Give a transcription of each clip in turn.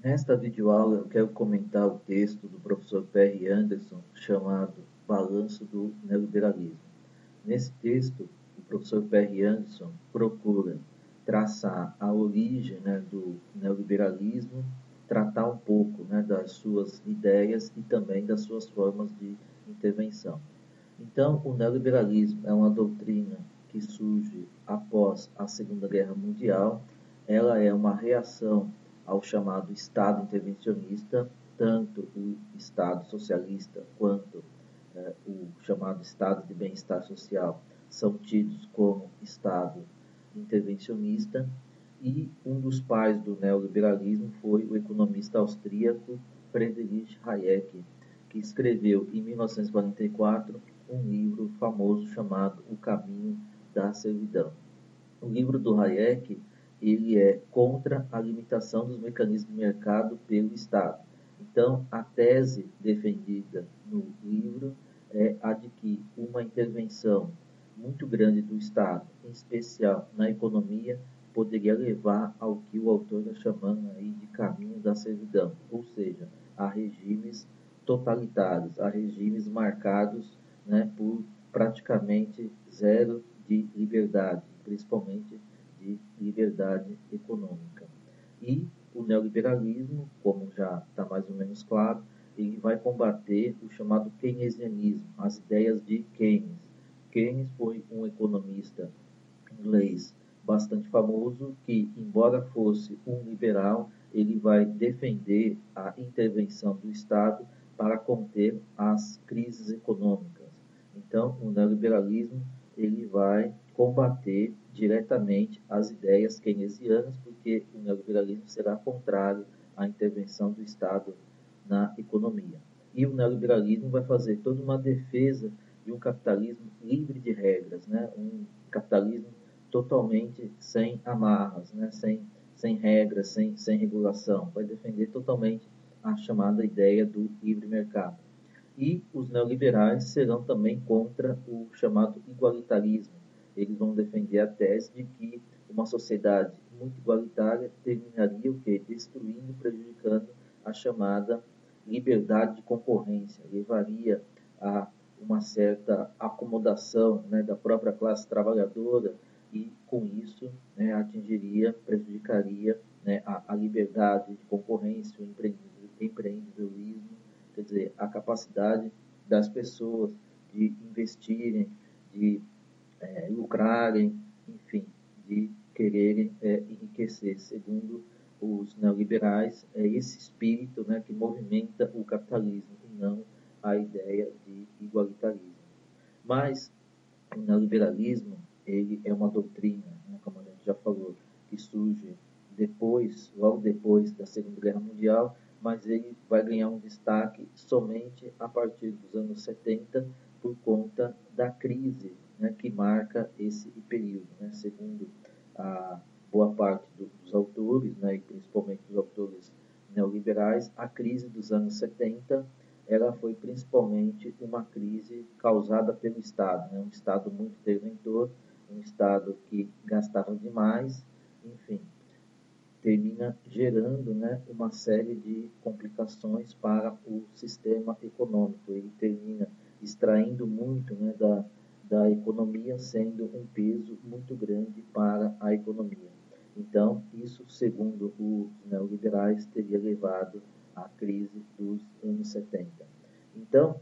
Nesta videoaula eu quero comentar o texto do professor Perry Anderson chamado Balanço do Neoliberalismo. Nesse texto, o professor Perry Anderson procura traçar a origem do neoliberalismo, tratar um pouco das suas ideias e também das suas formas de intervenção. Então, o neoliberalismo é uma doutrina que surge após a Segunda Guerra Mundial. Ela é uma reação ao chamado Estado intervencionista, tanto o Estado socialista quanto o chamado Estado de bem-estar social são tidos como Estado intervencionista, e um dos pais do neoliberalismo foi o economista austríaco Friedrich Hayek, que escreveu em 1944 um livro famoso chamado O Caminho da Servidão. O livro do Hayek ele é contra a limitação dos mecanismos de mercado pelo Estado. Então, a tese defendida no livro é a de que uma intervenção muito grande do Estado, em especial na economia, poderia levar ao que o autor está chamando aí de caminho da servidão, ou seja, a regimes totalitários, a regimes marcados por praticamente zero de liberdade, principalmente de liberdade econômica. E o neoliberalismo, como já está mais ou menos claro, ele vai combater o chamado keynesianismo, as ideias de Keynes. Keynes foi um economista inglês bastante famoso que, embora fosse um liberal, ele vai defender a intervenção do Estado para conter as crises econômicas. Então, o neoliberalismo ele vai combater diretamente as ideias keynesianas, porque o neoliberalismo será contrário à intervenção do Estado na economia. E o neoliberalismo vai fazer toda uma defesa de um capitalismo livre de regras, um capitalismo totalmente sem amarras, sem regras, sem regulação. Vai defender totalmente a chamada ideia do livre mercado. E os neoliberais serão também contra o chamado igualitarismo. Eles vão defender a tese de que uma sociedade muito igualitária terminaria o quê? Destruindo, prejudicando a chamada liberdade de concorrência, levaria a uma certa acomodação da própria classe trabalhadora e, com isso, atingiria, prejudicaria a liberdade de concorrência, o empreendedorismo, quer dizer, a capacidade das pessoas de investirem, de lucrarem, enfim, de quererem enriquecer. Segundo os neoliberais, é esse espírito que movimenta o capitalismo e não a ideia de igualitarismo. Mas o neoliberalismo ele é uma doutrina, como a gente já falou, que surge logo depois da Segunda Guerra Mundial, mas ele vai ganhar um destaque somente a partir dos anos 70 por conta da crise que marca esse período. Segundo a boa parte dos autores, e principalmente dos autores neoliberais, a crise dos anos 70 ela foi principalmente uma crise causada pelo Estado, um Estado muito interventor, um Estado que gastava demais, enfim, termina gerando uma série de complicações para o sistema econômico. Ele termina extraindo muito da economia, sendo um peso muito grande para a economia. Então, isso, segundo os neoliberais, teria levado à crise dos anos 70. Então,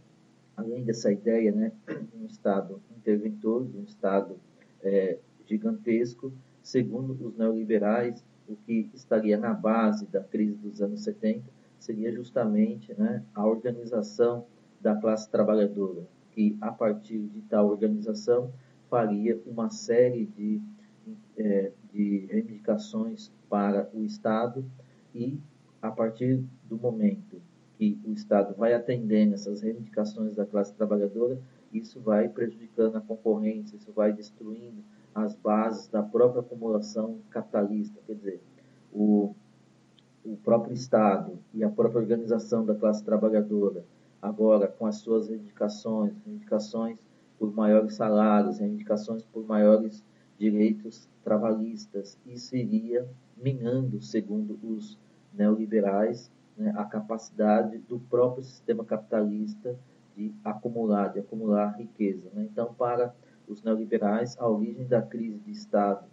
além dessa ideia de um Estado interventor, de um Estado gigantesco, segundo os neoliberais, o que estaria na base da crise dos anos 70 seria justamente a organização da classe trabalhadora, que a partir de tal organização faria uma série de reivindicações para o Estado e, a partir do momento que o Estado vai atendendo essas reivindicações da classe trabalhadora, isso vai prejudicando a concorrência, isso vai destruindo as bases da própria acumulação capitalista, quer dizer, o próprio Estado e a própria organização da classe trabalhadora, agora com as suas reivindicações por maiores salários, reivindicações por maiores direitos trabalhistas, isso iria minando, segundo os neoliberais, né, a capacidade do próprio sistema capitalista de acumular riqueza. Né? Então, para os neoliberais, a origem da crise de Estado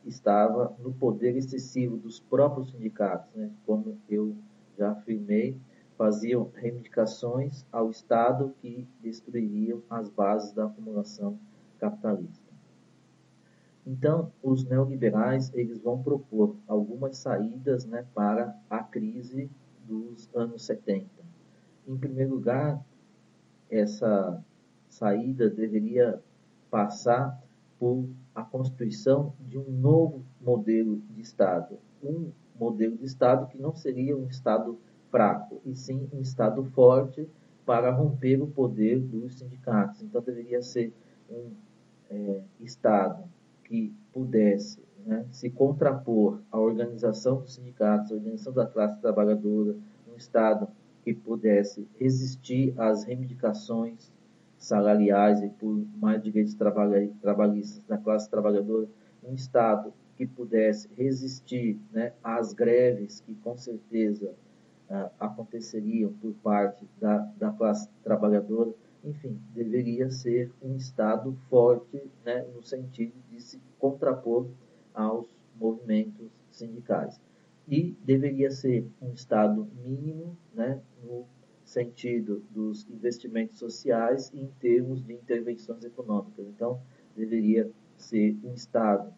estava no poder excessivo dos próprios sindicatos, né? Como eu já afirmei, faziam reivindicações ao Estado que destruiriam as bases da acumulação capitalista. Então, os neoliberais eles vão propor algumas saídas, né, para a crise dos anos 70. Em primeiro lugar, essa saída deveria passar por a constituição de um novo modelo de Estado. Um modelo de Estado que não seria um Estado fraco, e sim um Estado forte para romper o poder dos sindicatos. Então, deveria ser um Estado que pudesse, né, se contrapor à organização dos sindicatos, à organização da classe trabalhadora, um Estado que pudesse resistir às reivindicações salariais e por mais direitos trabalhistas da classe trabalhadora, um Estado que pudesse resistir, né, às greves que com certeza aconteceriam por parte da classe trabalhadora. Enfim, deveria ser um Estado forte, né, no sentido de se contrapor aos movimentos sindicais. E deveria ser um Estado mínimo, né, no sentido dos investimentos sociais e em termos de intervenções econômicas. Então, deveria ser um Estado,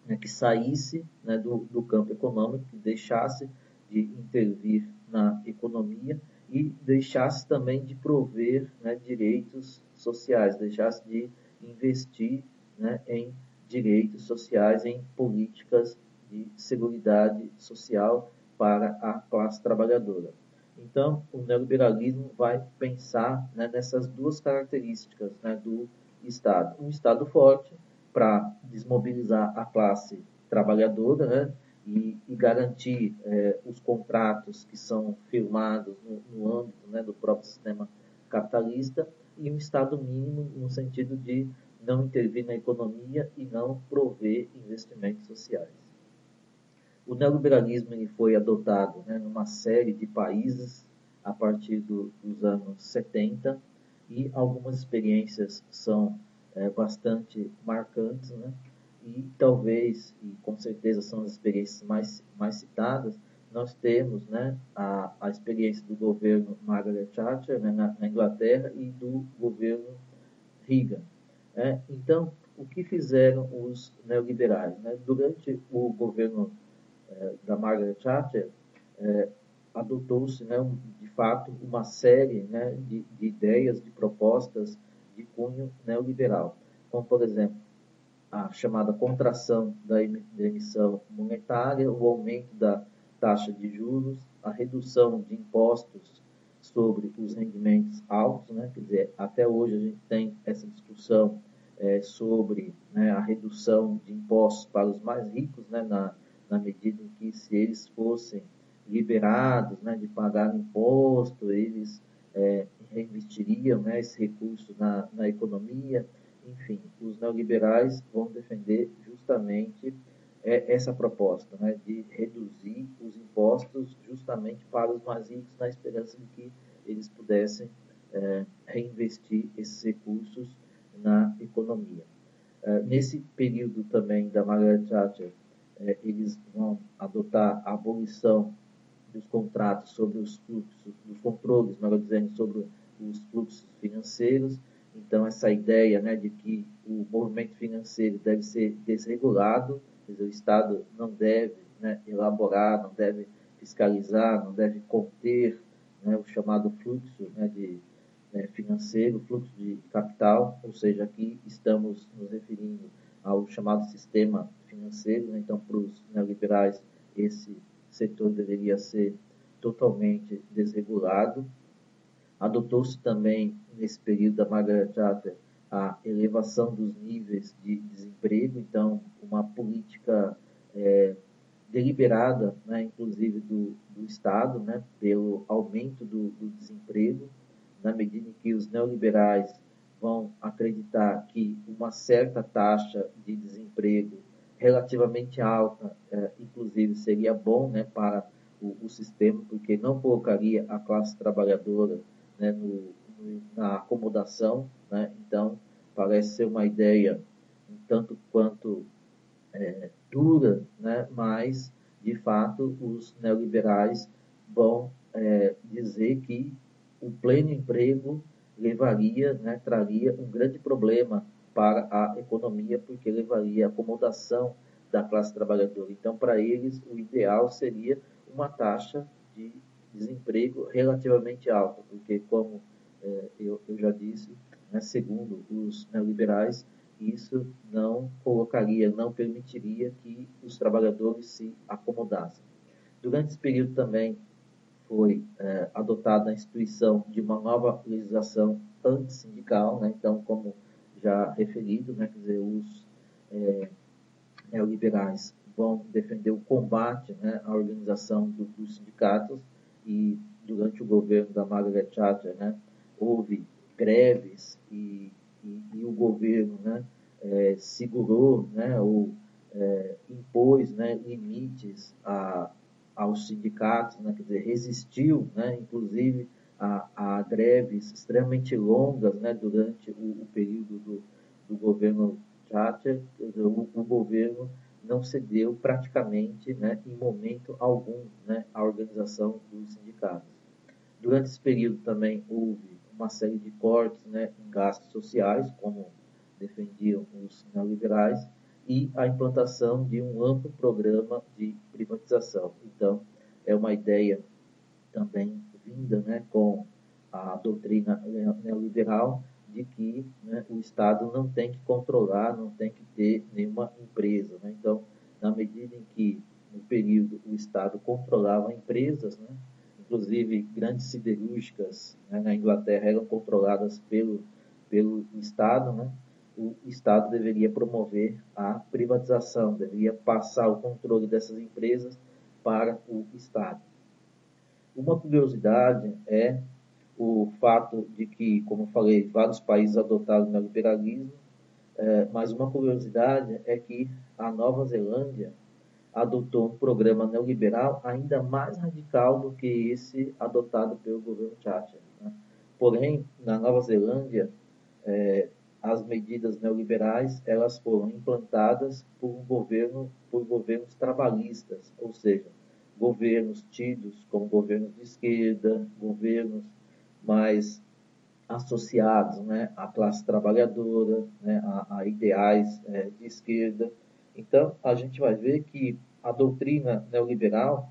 né, que saísse, né, do campo econômico, que deixasse de intervir na economia e deixasse também de prover, né, direitos sociais, deixasse de investir, né, em direitos sociais, em políticas de seguridade social para a classe trabalhadora. Então, o neoliberalismo vai pensar, né, nessas duas características, né, do Estado. Um Estado forte para desmobilizar a classe trabalhadora, né, e garantir os contratos que são firmados no âmbito, né, do próprio sistema capitalista, e um Estado mínimo no sentido de não intervir na economia e não prover investimentos sociais. O neoliberalismo ele foi adotado, né, numa série de países a partir dos anos 70 e algumas experiências são bastante marcantes, né? E talvez, e com certeza são as experiências mais citadas, nós temos, né, a experiência do governo Margaret Thatcher, né, na Inglaterra e do governo Reagan. Então, o que fizeram os neoliberais? Né? Durante o governo da Margaret Thatcher, adotou-se, né, de fato, uma série, né, de ideias, de propostas de cunho neoliberal, como, por exemplo, a chamada contração da emissão monetária, o aumento da taxa de juros, a redução de impostos sobre os rendimentos altos, né? Quer dizer, até hoje a gente tem essa discussão sobre, né, a redução de impostos para os mais ricos, né, na medida em que se eles fossem liberados, né, de pagar imposto, eles reinvestiriam, né, esse recurso na economia. Enfim, os neoliberais vão defender justamente essa proposta, né, de reduzir os impostos justamente para os mais ricos, na esperança de que eles pudessem reinvestir esses recursos na economia. Nesse período também da Margaret Thatcher, eles vão adotar a abolição dos contratos sobre os fluxos, dos controles, melhor dizendo, sobre os fluxos financeiros. Então, essa ideia, né, de que o movimento financeiro deve ser desregulado, quer dizer, o Estado não deve, né, elaborar, não deve fiscalizar, não deve conter, né, o chamado fluxo, né, financeiro, fluxo de capital, ou seja, aqui estamos nos referindo ao chamado sistema financeiro, né? Então, para os neoliberais, esse setor deveria ser totalmente desregulado. Adotou-se também, nesse período da Margaret Thatcher, a elevação dos níveis de desemprego, então, uma política deliberada, né, inclusive do Estado, né, pelo aumento do desemprego, na medida em que os neoliberais vão acreditar que uma certa taxa de desemprego relativamente alta, inclusive, seria bom, né, para o sistema, porque não colocaria a classe trabalhadora, né, na acomodação, né? Então, parece ser uma ideia um tanto quanto dura, né? Mas, de fato, os neoliberais vão dizer que o pleno emprego levaria, né, traria um grande problema para a economia, porque levaria à acomodação da classe trabalhadora. Então, para eles, o ideal seria uma taxa de desemprego relativamente alta, porque, como eu já disse, né, segundo os neoliberais, isso não colocaria, não permitiria que os trabalhadores se acomodassem. Durante esse período também foi adotada a instituição de uma nova legislação antissindical, né? Então, como já referido, né, quer dizer, os neoliberais vão defender o combate, né, à organização dos sindicatos, e durante o governo da Margaret Thatcher, né, houve greves e o governo, né, segurou, né, ou impôs, né, limites aos sindicatos, né, quer dizer, resistiu, né, inclusive a greves extremamente longas, né, durante o período do governo Thatcher. O governo não cedeu praticamente, né, em momento algum, né, à organização dos sindicatos. Durante esse período também houve uma série de cortes, né, em gastos sociais, como defendiam os neoliberais, e a implantação de um amplo programa de privatização. Então, é uma ideia também vinda, né, com a doutrina neoliberal de que, né, o Estado não tem que controlar, não tem que ter nenhuma empresa, né? Então, na medida em que, no período, o Estado controlava empresas, né, inclusive grandes siderúrgicas, né, na Inglaterra eram controladas pelo Estado, né? O Estado deveria promover a privatização, deveria passar o controle dessas empresas para o Estado. Uma curiosidade é o fato de que, como eu falei, vários países adotaram o neoliberalismo, mas uma curiosidade é que a Nova Zelândia adotou um programa neoliberal ainda mais radical do que esse adotado pelo governo Thatcher, né? Porém, na Nova Zelândia, as medidas neoliberais elas foram implantadas por governos trabalhistas, ou seja, governos tidos como governos de esquerda, governos mais associados, né, à classe trabalhadora, né, a ideais de esquerda. Então, a gente vai ver que a doutrina neoliberal,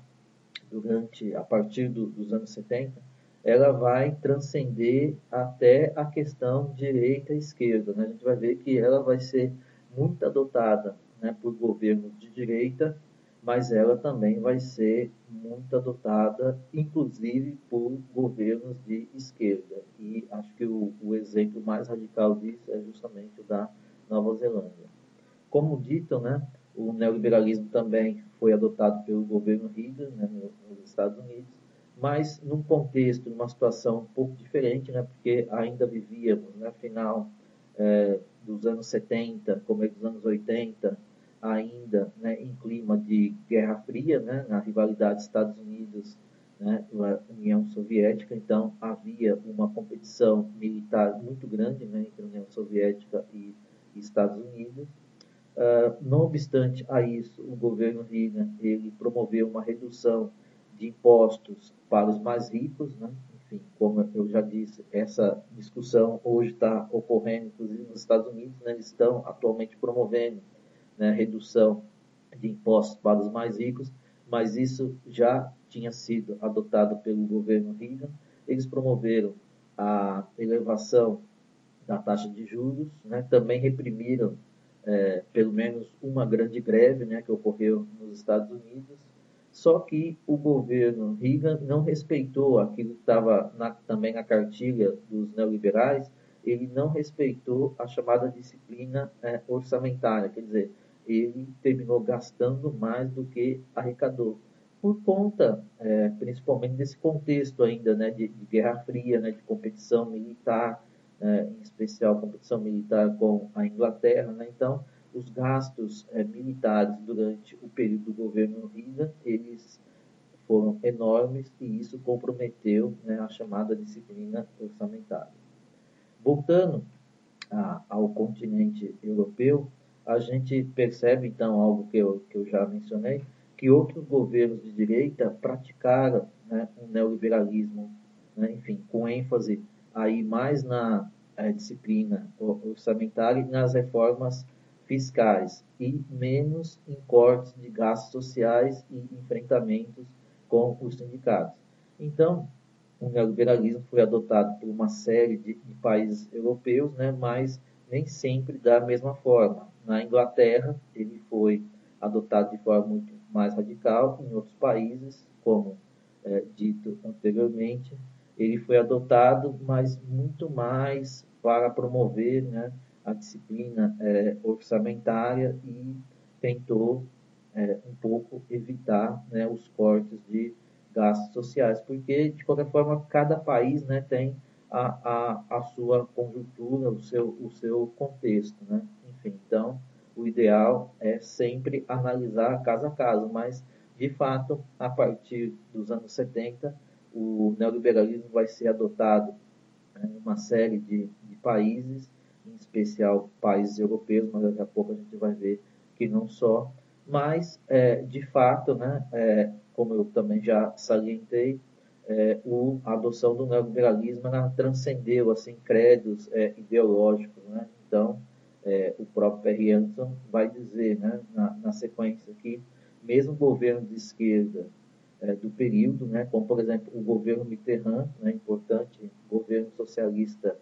a partir dos anos 70, ela vai transcender até a questão direita e esquerda, né? A gente vai ver que ela vai ser muito adotada, né, por governos de direita, mas ela também vai ser muito adotada, inclusive, por governos de esquerda. E acho que o exemplo mais radical disso é justamente o da Nova Zelândia. Como dito, né, o neoliberalismo também foi adotado pelo governo Reagan, né, nos Estados Unidos, mas num contexto, numa situação um pouco diferente, né, porque ainda vivíamos, né, final dos anos 70, começo dos anos 80, ainda, né, em clima de Guerra Fria, né, na rivalidade Estados Unidos, né, União Soviética. Então havia uma competição militar muito grande, né, entre a União Soviética e Estados Unidos. Não obstante a isso, o governo Reagan ele promoveu uma redução de impostos para os mais ricos, né? Enfim, como eu já disse, essa discussão hoje está ocorrendo, inclusive nos Estados Unidos, né? Eles estão atualmente promovendo, né, redução de impostos para os mais ricos, mas isso já tinha sido adotado pelo governo Reagan. Eles promoveram a elevação da taxa de juros, né? Também reprimiram pelo menos uma grande greve, né, que ocorreu nos Estados Unidos. Só que o governo Reagan não respeitou aquilo que estava também na cartilha dos neoliberais. Ele não respeitou a chamada disciplina orçamentária, quer dizer, ele terminou gastando mais do que arrecadou, por conta, principalmente desse contexto ainda, né, de Guerra Fria, né, de competição militar, em especial competição militar com a Inglaterra, né? Então, os gastos militares durante o período do governo Reagan, eles foram enormes e isso comprometeu, né, a chamada disciplina orçamentária. Voltando ao continente europeu, a gente percebe, então, algo que eu já mencionei, que outros governos de direita praticaram, né, um neoliberalismo, né, enfim, com ênfase aí mais na disciplina orçamentária e nas reformas fiscais e menos em cortes de gastos sociais e enfrentamentos com os sindicatos. Então, o neoliberalismo foi adotado por uma série de países europeus, né, mas nem sempre da mesma forma. Na Inglaterra, ele foi adotado de forma muito mais radical. Em outros países, como dito anteriormente, ele foi adotado, mas muito mais para promover, né, a disciplina orçamentária e tentou um pouco evitar, né, os cortes de gastos sociais, porque, de qualquer forma, cada país, né, tem a sua conjuntura, o seu contexto. Né? Enfim, então, o ideal é sempre analisar caso a caso, mas, de fato, a partir dos anos 70, o neoliberalismo vai ser adotado em uma série de países, em especial países europeus, mas daqui a pouco a gente vai ver que não só, mas, de fato, né, como eu também já salientei, a adoção do neoliberalismo ela transcendeu assim, credos ideológicos. Né? Então, o próprio Perry Anderson vai dizer, né, na sequência, que mesmo governos de esquerda do período, né, como, por exemplo, o governo Mitterrand, né, importante governo socialista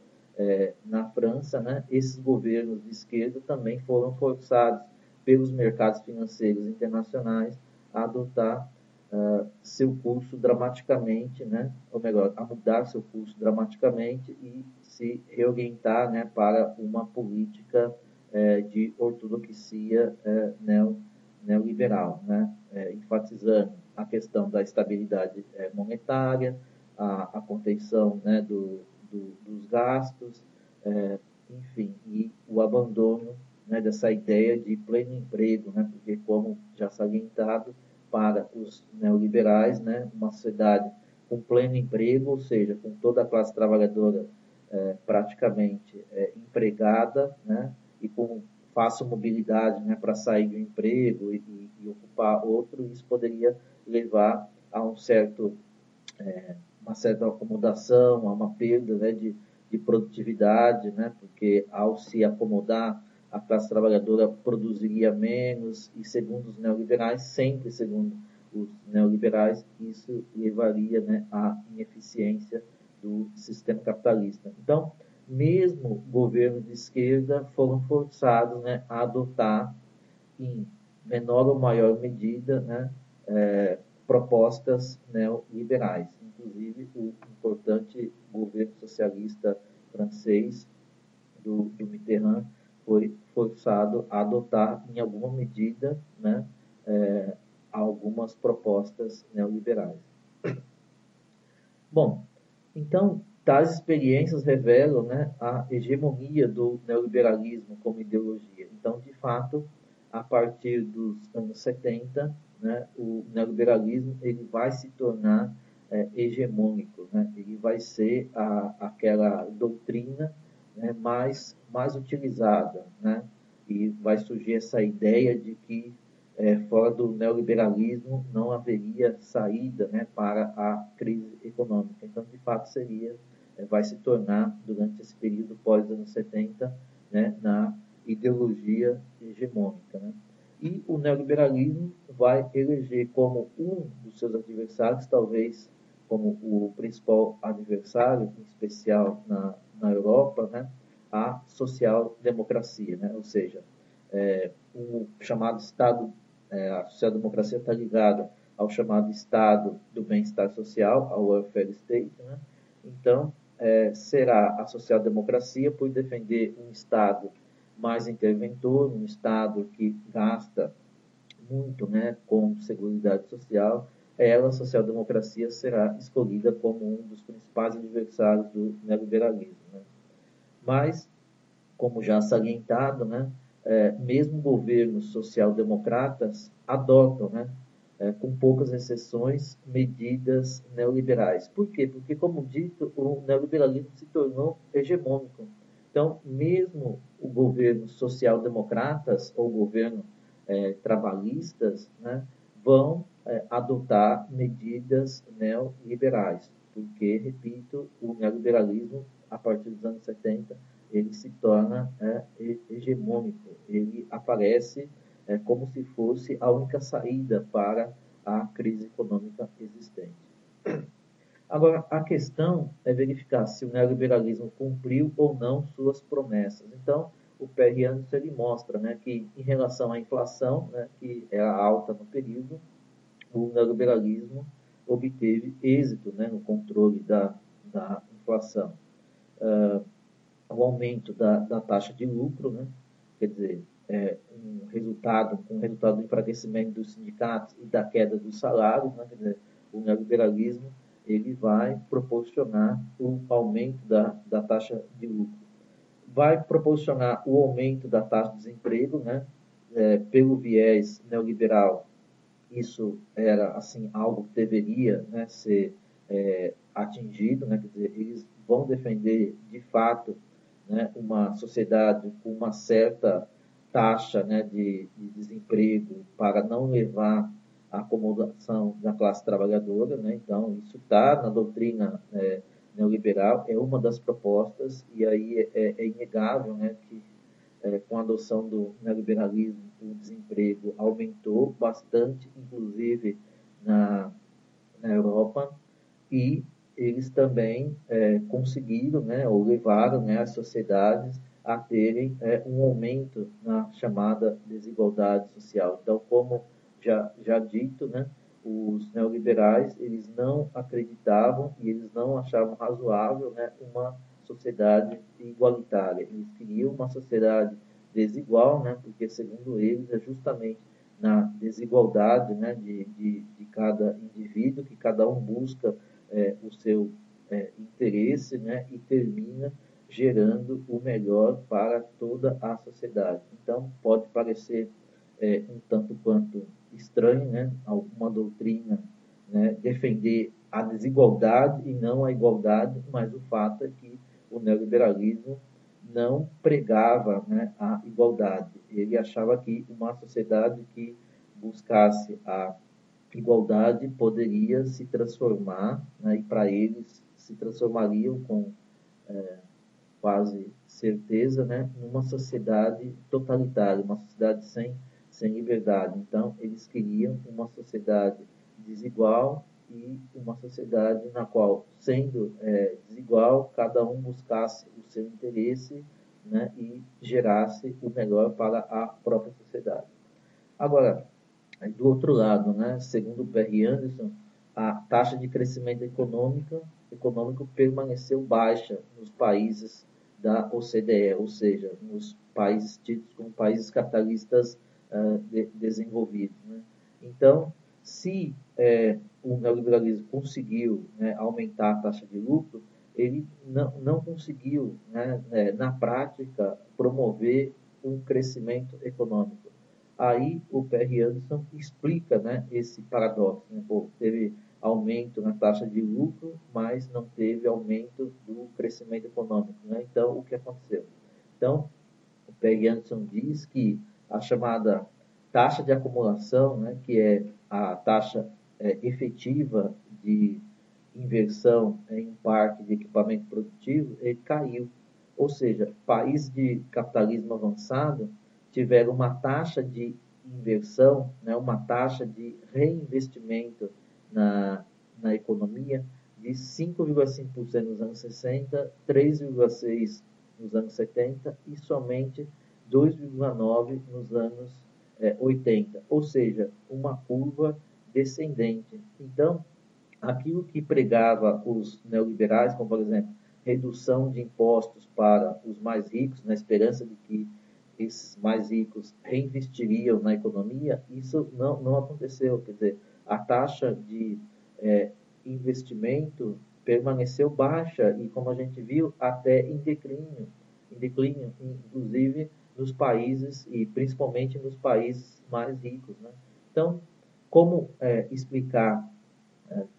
na França, né, esses governos de esquerda também foram forçados pelos mercados financeiros internacionais a adotar seu curso dramaticamente, né, ou melhor, a mudar seu curso dramaticamente e se reorientar, né, para uma política de ortodoxia neoliberal, né, enfatizando a questão da estabilidade monetária, a contenção, né, dos gastos, enfim, e o abandono, né, dessa ideia de pleno emprego, né, porque, como já salientado, para os neoliberais, né, uma sociedade com pleno emprego, ou seja, com toda a classe trabalhadora praticamente empregada, né, e com fácil mobilidade, né, para sair do emprego e ocupar outro, isso poderia levar a uma certa acomodação, a uma perda, né, de produtividade, né, porque ao se acomodar a classe trabalhadora produziria menos e, segundo os neoliberais, sempre segundo os neoliberais, isso levaria, né, à ineficiência do sistema capitalista. Então, mesmo governos de esquerda foram forçados, né, a adotar, em menor ou maior medida, né, propostas neoliberais. Inclusive, o importante governo socialista francês do Mitterrand foi forçado a adotar, em alguma medida, né, algumas propostas neoliberais. Bom, então, tais experiências revelam, né, a hegemonia do neoliberalismo como ideologia. Então, de fato, a partir dos anos 70, né, o neoliberalismo ele vai se tornar hegemônico. Né? Ele vai ser aquela doutrina, né, mais utilizada. Né? E vai surgir essa ideia de que fora do neoliberalismo não haveria saída, né, para a crise econômica. Então, de fato, vai se tornar, durante esse período pós-anos 70, né, na ideologia hegemônica. Né? E o neoliberalismo vai eleger como um dos seus adversários, talvez como o principal adversário, em especial na Europa, né, a social-democracia, né? Ou seja, o chamado Estado, a social-democracia está ligada ao chamado Estado do bem-estar social, ao welfare state. Né? Então, será a social-democracia por defender um Estado mais interventor, um Estado que gasta muito, né, com seguridade social, ela, a social-democracia, será escolhida como um dos principais adversários do neoliberalismo. Né? Mas, como já salientado, né, mesmo governos social-democratas adotam, né, com poucas exceções, medidas neoliberais. Por quê? Porque, como dito, o neoliberalismo se tornou hegemônico. Então, mesmo o governo social-democratas ou governo trabalhistas, né, vão adotar medidas neoliberais, porque, repito, o neoliberalismo, a partir dos anos 70, ele se torna hegemônico, ele aparece como se fosse a única saída para a crise econômica existente. Agora, a questão é verificar se o neoliberalismo cumpriu ou não suas promessas. Então, o Perry Anderson ele mostra, né, que em relação à inflação, né, que era alta no período, o neoliberalismo obteve êxito, né, no controle da inflação. O aumento da taxa de lucro, né, quer dizer, um resultado do enfraquecimento dos sindicatos e da queda dos salários, né, quer dizer, o neoliberalismo ele vai proporcionar o aumento da taxa de lucro. Vai proporcionar o aumento da taxa de desemprego, né, pelo viés neoliberal. Isso era assim algo que deveria, né, ser atingido, né, quer dizer, eles vão defender de fato, né, uma sociedade com uma certa taxa, né, de desemprego para não levar à acomodação da classe trabalhadora, né? Então isso está na doutrina neoliberal, é uma das propostas e aí é inegável, né, que com a adoção do neoliberalismo, o desemprego aumentou bastante, inclusive na Europa, e eles também conseguiram, né, ou levaram, né, as sociedades a terem um aumento na chamada desigualdade social. Então, como já dito, né, os neoliberais eles não acreditavam e eles não achavam razoável, né, uma sociedade igualitária. Eles queriam uma sociedade desigual, né, porque segundo eles é justamente na desigualdade, né, de cada indivíduo que cada um busca o seu interesse, né, e termina gerando o melhor para toda a sociedade. Então, pode parecer um tanto quanto estranho, né, alguma doutrina, né, defender a desigualdade e não a igualdade, mas o fato é que o neoliberalismo não pregava, né, a igualdade. Ele achava que uma sociedade que buscasse a igualdade poderia se transformar, né, e para eles se transformariam com quase certeza, né, numa sociedade totalitária, uma sociedade sem liberdade. Então, eles queriam uma sociedade desigual e uma sociedade na qual, sendo desigual, cada um buscasse o seu interesse, né, e gerasse o melhor para a própria sociedade. Agora, do outro lado, né, segundo o Perry Anderson, a taxa de crescimento econômico permaneceu baixa nos países da OCDE, ou seja, nos países tidos como países capitalistas desenvolvidos. Né? Então, se o neoliberalismo conseguiu, né, aumentar a taxa de lucro, ele não conseguiu, né, na prática, promover um crescimento econômico. Aí o Perry Anderson explica, né, esse paradoxo. Né? Pô, teve aumento na taxa de lucro, mas não teve aumento do crescimento econômico. Né? Então, o que aconteceu? Então, o Perry Anderson diz que a chamada taxa de acumulação, né, que é a taxa efetiva de inversão em um parque de equipamento produtivo, ele caiu. Ou seja, países de capitalismo avançado tiveram uma taxa de inversão, né, uma taxa de reinvestimento na economia de 5,5% nos anos 60, 3,6% nos anos 70 e somente 2,9% nos anos 80, ou seja, uma curva descendente. Então, aquilo que pregava os neoliberais, como por exemplo, redução de impostos para os mais ricos, na esperança de que esses mais ricos reinvestiriam na economia, isso não aconteceu. Quer dizer, a taxa de investimento permaneceu baixa e, como a gente viu, até em declínio, inclusive nos países e principalmente nos países mais ricos. Né? Então, Como explicar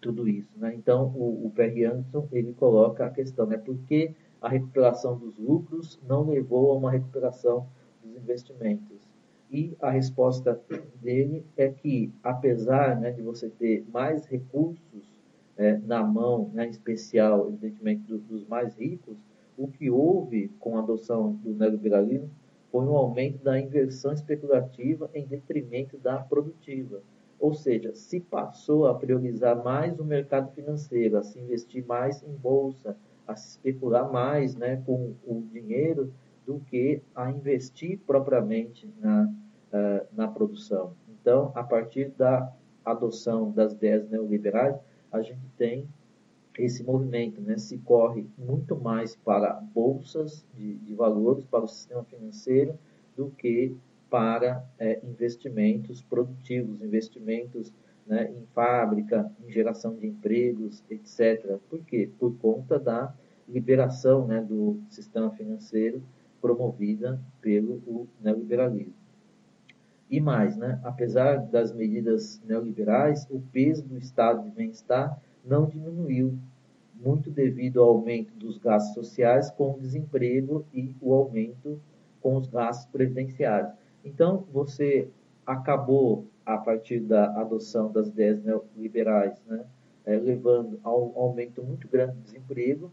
tudo isso, né? Então, o Perry Anderson, ele coloca a questão, né? Por que a recuperação dos lucros não levou a uma recuperação dos investimentos? E a resposta dele é que, apesar, né, de você ter mais recursos na mão, né, em especial, evidentemente, dos mais ricos, o que houve com a adoção do neoliberalismo foi um aumento da inversão especulativa em detrimento da produtiva. Ou seja, se passou a priorizar mais o mercado financeiro, a se investir mais em bolsa, a se especular mais, né, com o dinheiro do que a investir propriamente na produção. Então, a partir da adoção das ideias neoliberais, a gente tem esse movimento, né, se corre muito mais para bolsas de valores, para o sistema financeiro, do que para investimentos produtivos, investimentos, né, em fábrica, em geração de empregos, etc. Por quê? Por conta da liberação, né, do sistema financeiro promovida pelo neoliberalismo. E mais, né, apesar das medidas neoliberais, o peso do estado de bem-estar não diminuiu, muito devido ao aumento dos gastos sociais com o desemprego e o aumento com os gastos previdenciários. Então, você acabou, a partir da adoção das ideias neoliberais, né, levando a um aumento muito grande do desemprego.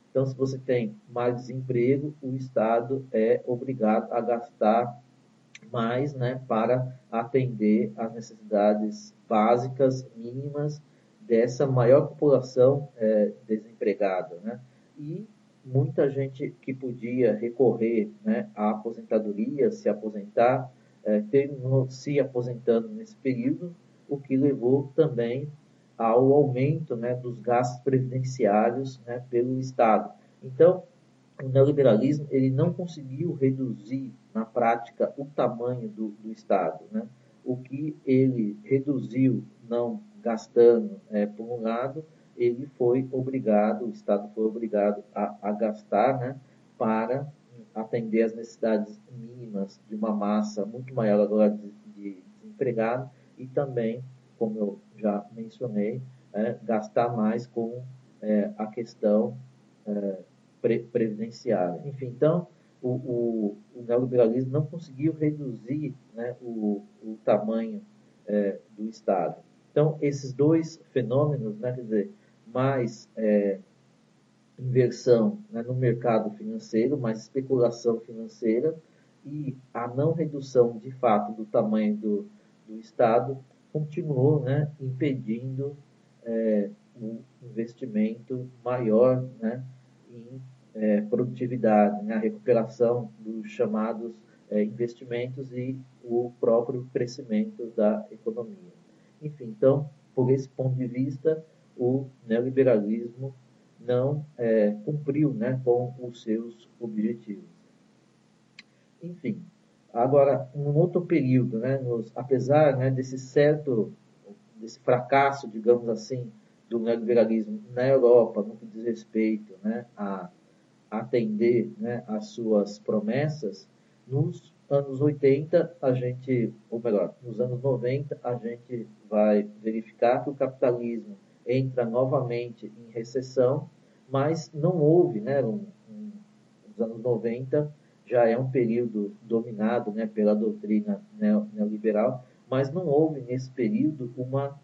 Então, se você tem mais desemprego, o Estado é obrigado a gastar mais, né, para atender às necessidades básicas, mínimas, dessa maior população desempregada, né? E muita gente que podia recorrer, né, à aposentadoria, se aposentar, terminou se aposentando nesse período, o que levou também ao aumento, né, dos gastos previdenciários, né, pelo Estado. Então, o neoliberalismo ele não conseguiu reduzir na prática o tamanho do Estado, né? O que ele reduziu, não gastando por um lado, ele foi obrigado, o Estado foi obrigado a gastar, né, para atender às necessidades mínimas de uma massa muito maior agora de desempregados e também, como eu já mencionei, gastar mais com a questão previdenciária. Enfim, então, o neoliberalismo não conseguiu reduzir, né, o tamanho do Estado. Então, esses dois fenômenos, né, quer dizer, mais inversão, né, no mercado financeiro, mais especulação financeira e a não redução de fato do tamanho do Estado continuou, né, impedindo um investimento maior, né, em produtividade, né, a recuperação dos chamados investimentos e o próprio crescimento da economia. Enfim, então, por esse ponto de vista, o neoliberalismo não cumpriu, né, com os seus objetivos. Enfim, agora, um outro período, né, apesar, né, desse fracasso, digamos assim, do neoliberalismo na Europa, no que diz respeito, né, a atender, né, às suas promessas, nos anos 80, a gente, ou melhor, nos anos 90, a gente vai verificar que o capitalismo entra novamente em recessão, mas não houve, né, nos anos 90 já é um período dominado, né, pela doutrina neoliberal, mas não houve nesse período uma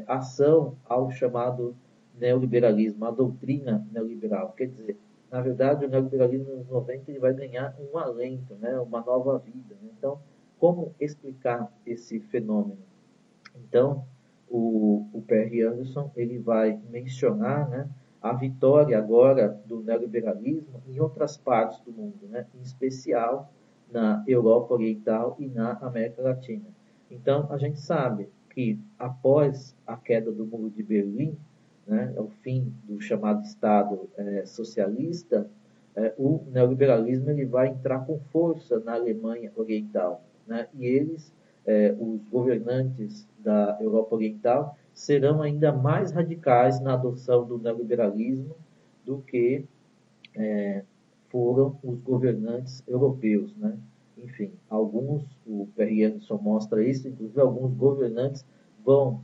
ação ao chamado neoliberalismo, a doutrina neoliberal. Quer dizer, na verdade, o neoliberalismo nos 90 ele vai ganhar um alento, né, uma nova vida. Né? Então, como explicar esse fenômeno? Então, o Perry Anderson ele vai mencionar, né, a vitória agora do neoliberalismo em outras partes do mundo, né, em especial na Europa Oriental e na América Latina. Então, a gente sabe que após a queda do Muro de Berlim, né, o fim do chamado Estado socialista, o neoliberalismo ele vai entrar com força na Alemanha Oriental. Né, e eles os governantes da Europa Oriental serão ainda mais radicais na adoção do neoliberalismo do que foram os governantes europeus, né? Enfim, alguns, o Perry Anderson mostra isso, inclusive alguns governantes vão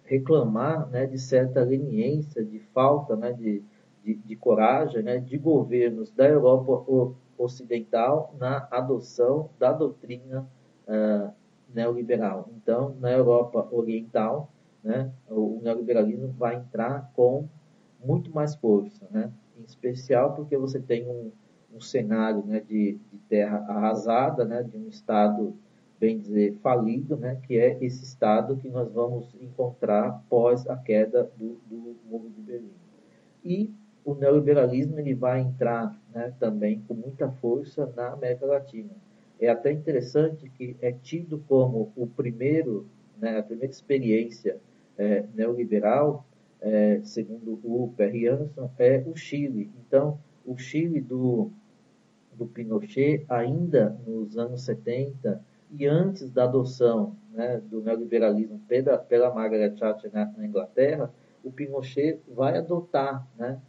reclamar, né, de certa leniência, de falta, né, de coragem, né, de governos da Europa Ocidental na adoção da doutrina neoliberal. Então, na Europa Oriental, né, o neoliberalismo vai entrar com muito mais força, né, em especial porque você tem um cenário, né, de terra arrasada, né, de um Estado, bem dizer, falido, né, que é esse Estado que nós vamos encontrar após a queda do Muro de Berlim. E o neoliberalismo ele vai entrar, né, também com muita força na América Latina. É até interessante que é tido como o primeiro, né, a primeira experiência neoliberal, segundo o Perry Anderson, é o Chile. Então, o Chile do Pinochet, ainda nos anos 70 e antes da adoção, né, do neoliberalismo pela Margaret Thatcher na Inglaterra, o Pinochet vai adotar, né,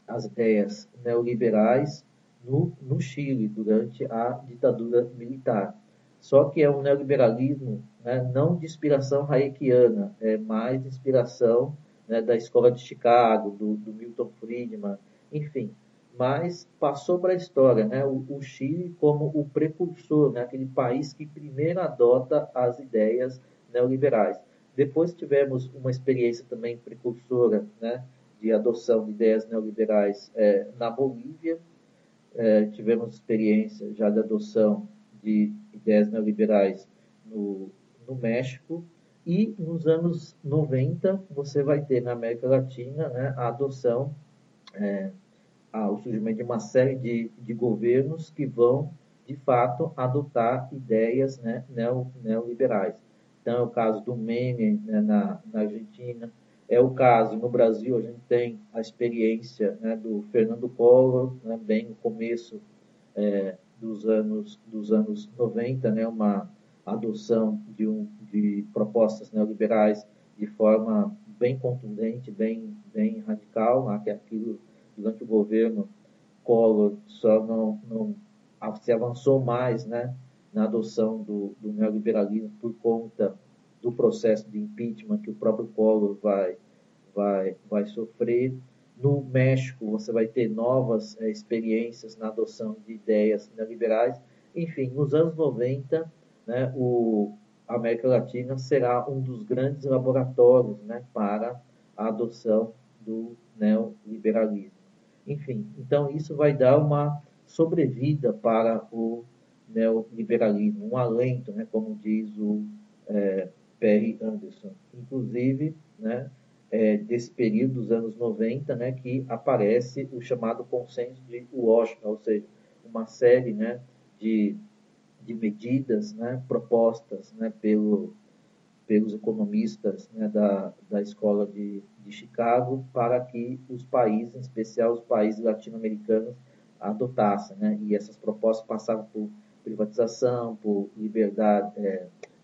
as ideias neoliberais no Chile durante a ditadura militar. Só que é um neoliberalismo, né, não de inspiração hayekiana, é mais de inspiração, né, da escola de Chicago, do Milton Friedman, enfim. Mas passou para a história, né, o Chile como o precursor, né, aquele país que primeiro adota as ideias neoliberais. Depois tivemos uma experiência também precursora, né, de adoção de ideias neoliberais na Bolívia. Tivemos experiência já de adoção de ideias neoliberais no México. E nos anos 90, você vai ter na América Latina, né, a adoção, o surgimento de uma série de governos que vão, de fato, adotar ideias, né, neoliberais. Então, é o caso do Menem, né, na Argentina, é o caso, no Brasil, a gente tem a experiência, né, do Fernando Collor, né, bem no começo dos anos 90, né, uma adoção de propostas neoliberais de forma bem contundente, bem radical, né, que é aquilo durante o governo Collor só não se avançou mais, né, na adoção do neoliberalismo por conta do processo de impeachment que o próprio Collor vai sofrer. No México, você vai ter novas experiências na adoção de ideias neoliberais. Enfim, nos anos 90, né, a América Latina será um dos grandes laboratórios, né, para a adoção do neoliberalismo. Enfim, então isso vai dar uma sobrevida para o neoliberalismo, um alento, né, como diz o Perry Anderson. Inclusive, né, desse período dos anos 90, né, que aparece o chamado consenso de Washington, ou seja, uma série, né, de, de medidas, né, propostas, né, pelos economistas, né, da escola de Chicago para que os países, em especial os países latino-americanos, adotassem. Né? E essas propostas passavam por privatização, por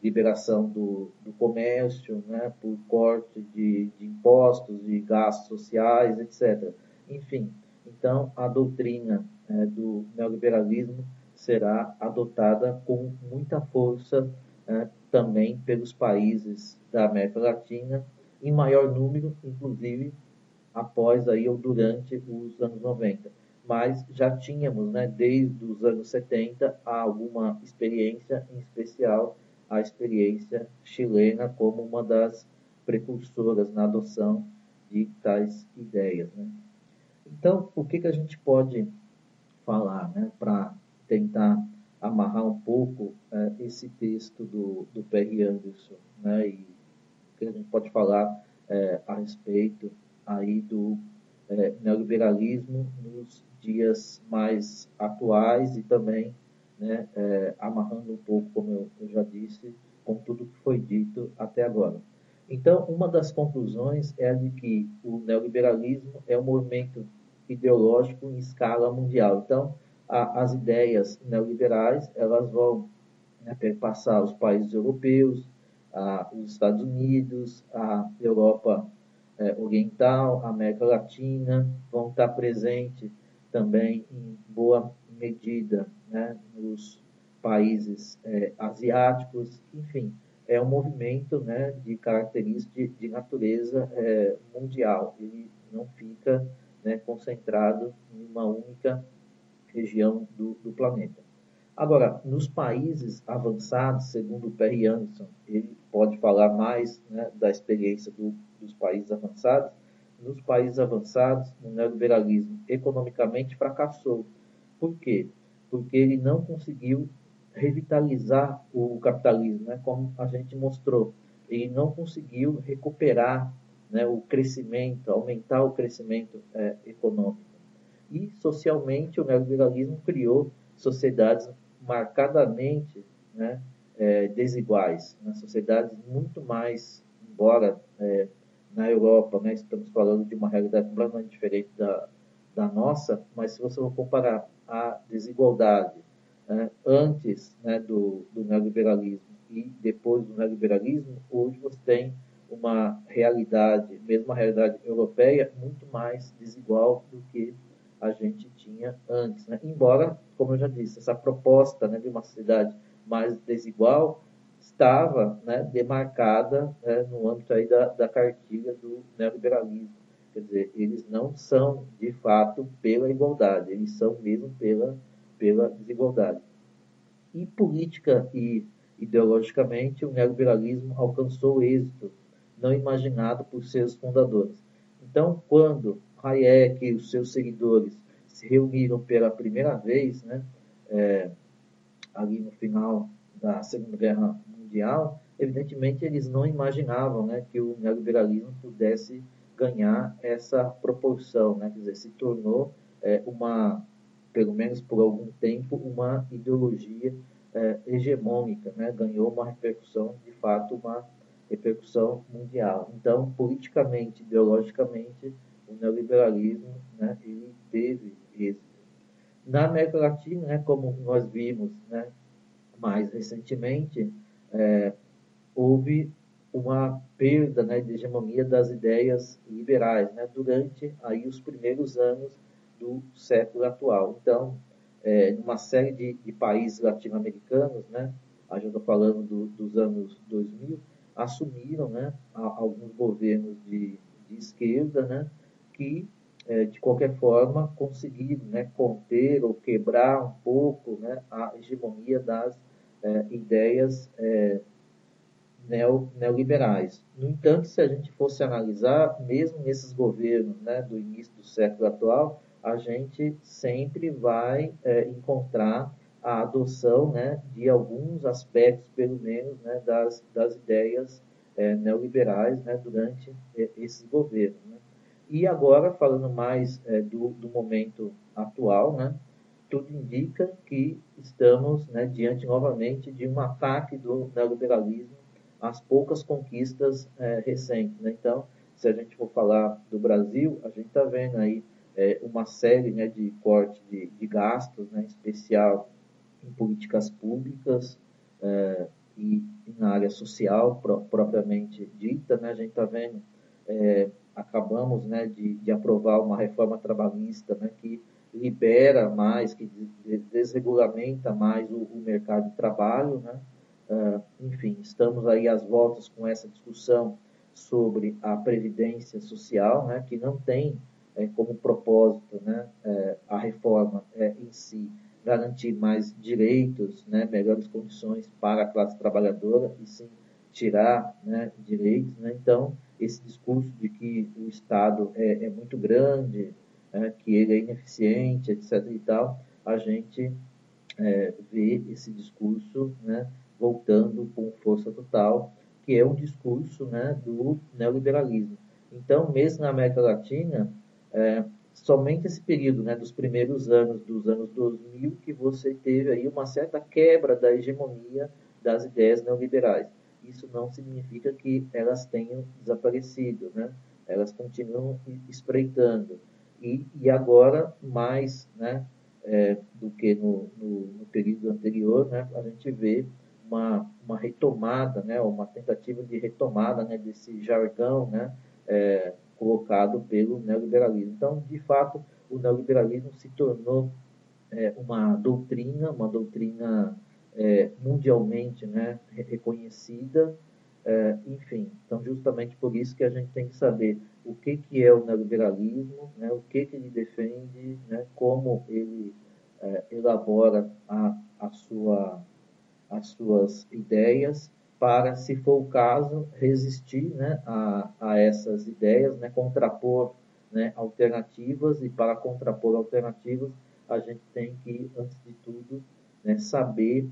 liberação do comércio, né? Por corte de impostos, de gastos sociais, etc. Enfim, então a doutrina do neoliberalismo será adotada com muita força também pelos países da América Latina, em maior número, inclusive após aí ou durante os anos 90. Mas já tínhamos, né, desde os anos 70, alguma experiência, em especial a experiência chilena como uma das precursoras na adoção de tais ideias. Né? Então, o que a gente pode falar, né, para tentar amarrar um pouco esse texto do Perry Anderson, né, e que a gente pode falar a respeito aí do neoliberalismo nos dias mais atuais e também, né, amarrando um pouco, como eu já disse, com tudo que foi dito até agora. Então, uma das conclusões é a de que o neoliberalismo é um movimento ideológico em escala mundial. Então, as ideias neoliberais elas vão, né, perpassar os países europeus, os Estados Unidos, a Europa Oriental, a América Latina, vão estar presentes também em boa medida, né, nos países asiáticos, enfim, é um movimento, né, de característica de natureza mundial. Ele não fica, né, concentrado em uma única região do planeta. Agora, nos países avançados, segundo o Perry Anderson, ele pode falar mais, né, da experiência dos países avançados. Nos países avançados, o neoliberalismo economicamente fracassou. Por quê? Porque ele não conseguiu revitalizar o capitalismo, né, como a gente mostrou. Ele não conseguiu recuperar, né, o crescimento, aumentar o crescimento econômico. E, socialmente, o neoliberalismo criou sociedades marcadamente, né, desiguais, né, sociedades muito mais, embora na Europa, né, estamos falando de uma realidade completamente diferente da nossa, mas se você for comparar a desigualdade antes, né, do neoliberalismo e depois do neoliberalismo, hoje você tem uma realidade, mesmo a realidade europeia, muito mais desigual do que a gente tinha antes, né? Embora, como eu já disse, essa proposta, né, de uma sociedade mais desigual estava, né, demarcada, né, no âmbito aí da cartilha do neoliberalismo. Quer dizer, eles não são, de fato, pela igualdade, eles são mesmo pela desigualdade. E política e ideologicamente, o neoliberalismo alcançou êxito não imaginado por seus fundadores. Então, quando Hayek e os seus seguidores se reuniram pela primeira vez, né, ali no final da Segunda Guerra Mundial, evidentemente eles não imaginavam, né, que o neoliberalismo pudesse ganhar essa proporção, né, quer dizer, se tornou uma, pelo menos por algum tempo, uma ideologia hegemônica, né, ganhou uma repercussão, de fato, uma repercussão mundial. Então, politicamente, ideologicamente, o neoliberalismo, né, ele teve êxito. Na América Latina, né, como nós vimos, né, mais recentemente, houve uma perda, né, de hegemonia das ideias liberais, né, durante aí os primeiros anos do século atual. Então, numa série de países latino-americanos, né, a gente está falando dos anos 2000, assumiram, né, alguns governos de esquerda, né, que de qualquer forma conseguiram, né, conter ou quebrar um pouco, né, a hegemonia das ideias neoliberais. No entanto, se a gente fosse analisar, mesmo nesses governos, né, do início do século atual, a gente sempre vai encontrar a adoção, né, de alguns aspectos, pelo menos, né, das ideias neoliberais, né, durante esses governos. Né? E agora, falando mais do momento atual, né, tudo indica que estamos, né, diante novamente de um ataque do neoliberalismo às poucas conquistas recentes. Né? Então, se a gente for falar do Brasil, a gente está vendo aí uma série, né, de corte de gastos, né, em especial em políticas públicas e na área social propriamente dita. Né? A gente está vendo, acabamos, né, de aprovar uma reforma trabalhista, né, que libera mais, que desregulamenta mais o mercado de trabalho, né? Enfim, estamos aí às voltas com essa discussão sobre a previdência social, né, que não tem como propósito, né, a reforma em si garantir mais direitos, né, melhores condições para a classe trabalhadora, e sim tirar, né, direitos. Né? Então, esse discurso de que o Estado é muito grande, que ele é ineficiente, etc. e tal, a gente vê esse discurso, né, voltando com força total, que é um discurso, né, do neoliberalismo. Então, mesmo na América Latina, somente esse período, né, dos primeiros anos, dos anos 2000, que você teve aí uma certa quebra da hegemonia das ideias neoliberais. Isso não significa que elas tenham desaparecido, né? Elas continuam espreitando. E agora, mais, né, do que no período anterior, né, a gente vê uma retomada, né, uma tentativa de retomada, né, desse jargão, né, colocado pelo neoliberalismo. Então, de fato, o neoliberalismo se tornou uma doutrina mundialmente, né, reconhecida. Enfim, então justamente por isso que a gente tem que saber o que é o neoliberalismo, né, o que ele defende, né, como ele elabora as suas ideias para, se for o caso, resistir, né, a essas ideias, né, contrapor, né, alternativas, e para contrapor alternativas a gente tem que, antes de tudo, né, saber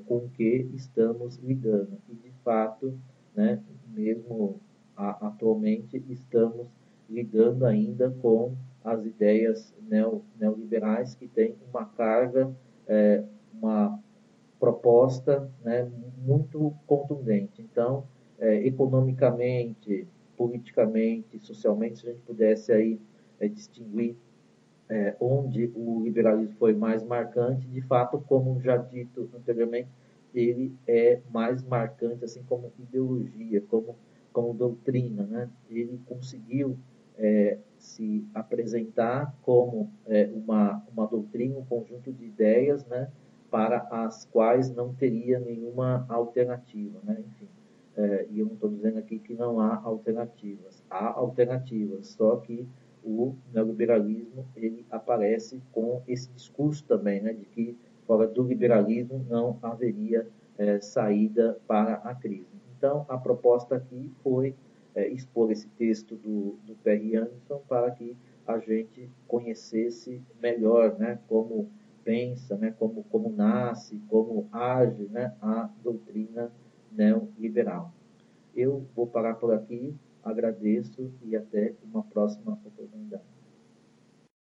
com o que estamos lidando. E, de fato, né, mesmo atualmente, estamos lidando ainda com as ideias neoliberais, que têm uma carga, uma proposta, né, muito contundente. Então, economicamente, politicamente, socialmente, se a gente pudesse aí distinguir onde o liberalismo foi mais marcante, de fato, como já dito anteriormente, ele é mais marcante assim como ideologia, como doutrina, né? Ele conseguiu se apresentar como uma doutrina, um conjunto de ideias, né, para as quais não teria nenhuma alternativa, né? Enfim, e eu não estou dizendo aqui que não há alternativas. Há alternativas, só que o neoliberalismo ele aparece com esse discurso também, né, de que fora do liberalismo não haveria saída para a crise. Então, a proposta aqui foi expor esse texto do Perry Anderson para que a gente conhecesse melhor, né, como pensa, né, como nasce, como age, né, a doutrina neoliberal. Eu vou parar por aqui, agradeço e até uma próxima oportunidade.